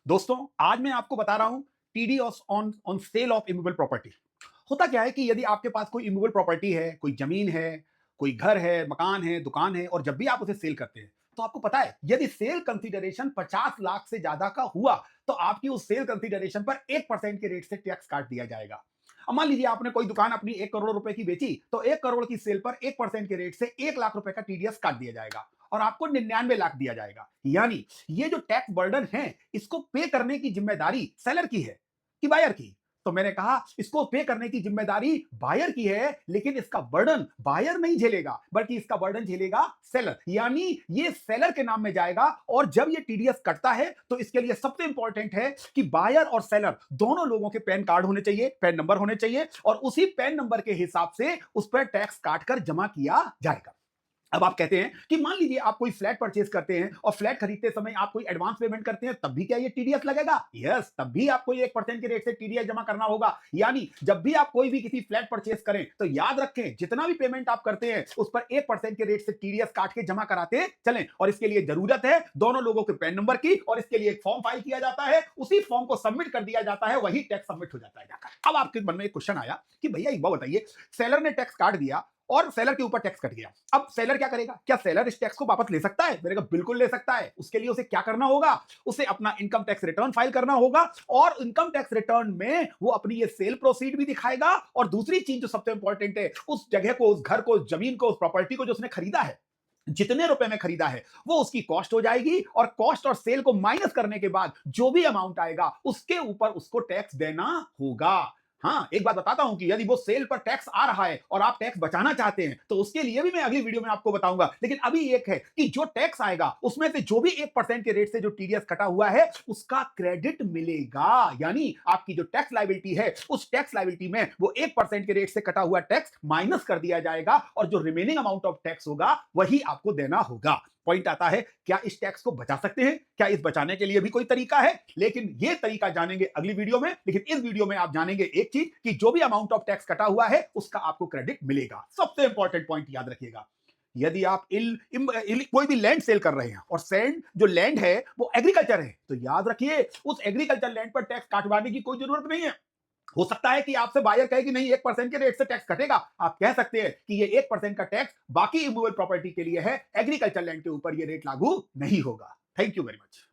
दोस्तों, आज मैं आपको बता रहा हूं TD on on sale of immovable property. होता क्या है कि यदि आपके पास कोई इमूवेबल प्रॉपर्टी है, कोई जमीन है, कोई घर है, मकान है, दुकान है, और जब भी आप उसे सेल करते हैं तो आपको पता है यदि सेल कंसीडरेशन 50 लाख से ज्यादा का हुआ तो आपकी उस सेल कंसीडरेशन पर 1% के रेट से टैक्स काट दिया जाएगा। अब मान लीजिए आपने कोई दुकान अपनी 1 करोड़ रुपए की बेची तो 1 करोड़ की सेल पर 1% के रेट से 1 लाख रुपए का टीडीएस काट दिया जाएगा और आपको 99 लाख दिया जाएगा। यानी ये जो टैक्स बर्डन है इसको पे करने की जिम्मेदारी सेलर की है कि बायर की। तो मैंने कहा इसको पे करने की जिम्मेदारी बायर की है, लेकिन इसका बर्डन बायर नहीं झेलेगा बल्कि इसका बर्डन झेलेगा सेलर। यानी ये सेलर के नाम में जाएगा और जब ये टीडीएस कटता है तो इसके लिए सबसे इंपॉर्टेंट है कि बायर और सेलर दोनों लोगों के पैन कार्ड होने चाहिए, पैन नंबर होने चाहिए और उसी पैन नंबर के हिसाब से उस पर टैक्स काटकर जमा किया जाएगा। अब आप कहते हैं कि मान लीजिए आप कोई फ्लैट परचेज करते हैं और फ्लैट खरीदते समय आप कोई एडवांस पेमेंट करते हैं, तब भी क्या ये टीडीएस लगेगा? यस, तब भी आपको 1% के रेट से टीडीएस जमा करना होगा। यानी जब भी आप कोई भी किसी फ्लैट परचेज करें तो याद रखें जितना भी पेमेंट आप करते हैं उस पर 1% के रेट से टीडीएस काट के जमा कराते चलें। और इसके लिए जरूरत है दोनों लोगों के पैन नंबर की और इसके लिए एक फॉर्म फाइल किया जाता है, उसी फॉर्म को सबमिट कर दिया जाता है, वही टैक्स सबमिट हो जाता है जाकर। अब आपके मन में एक क्वेश्चन आया कि भैया एक बात बताइए, सेलर ने टैक्स काट दिया और सेलर के ऊपर टैक्स कट गया, अब सेलर क्या करेगा? क्या सेलर इस टैक्स को वापस ले सकता है? मेरे को बिल्कुल ले सकता है। उसके लिए उसे क्या करना होगा? उसे अपना इनकम टैक्स रिटर्न फाइल करना होगा और इनकम टैक्स रिटर्न में वो अपनी ये सेल प्रोसीड भी दिखाएगा और दूसरी चीज जो सबसे इंपॉर्टेंट है, उस जगह को, उस घर को, उस जमीन को, उस प्रॉपर्टी को जो उसने खरीदा है, जितने रुपए में खरीदा है वो उसकी कॉस्ट हो जाएगी और कॉस्ट और सेल को माइनस करने के बाद जो भी अमाउंट आएगा उसके ऊपर उसको टैक्स देना होगा। हाँ, एक बात बताता हूं कि यदि वो सेल पर टैक्स आ रहा है और आप टैक्स बचाना चाहते हैं तो उसके लिए भी मैं अगली वीडियो में आपको बताऊंगा। लेकिन अभी एक है कि जो टैक्स आएगा उसमें से जो भी 1% के रेट से जो टीडीएस कटा हुआ है उसका क्रेडिट मिलेगा। यानी आपकी जो टैक्स लायबिलिटी है उस टैक्स लायबिलिटी में वो 1% के रेट से कटा हुआ टैक्स माइनस कर दिया जाएगा और जो रिमेनिंग अमाउंट ऑफ टैक्स होगा वही आपको देना होगा। पॉइंट आता है, क्या इस टैक्स को बचा सकते हैं? क्या इस बचाने के लिए भी कोई तरीका है? लेकिन ये तरीका जानेंगे अगली वीडियो में। लेकिन इस वीडियो में आप जानेंगे एक चीज कि जो भी अमाउंट ऑफ टैक्स कटा हुआ है उसका आपको क्रेडिट मिलेगा। सबसे इंपॉर्टेंट पॉइंट याद रखिएगा, यदि आप कोई भी लैंड सेल कर रहे हैं और सेल जो लैंड है वो एग्रीकल्चर है तो याद रखिए उस एग्रीकल्चर लैंड पर टैक्स काटवाने की कोई जरूरत नहीं है। हो सकता है कि आपसे बायर कहे कि नहीं 1% के रेट से टैक्स कटेगा, आप कह सकते हैं कि ये 1% का टैक्स बाकी इमूवेबल प्रॉपर्टी के लिए है, एग्रीकल्चर लैंड के ऊपर ये रेट लागू नहीं होगा। Thank you very much.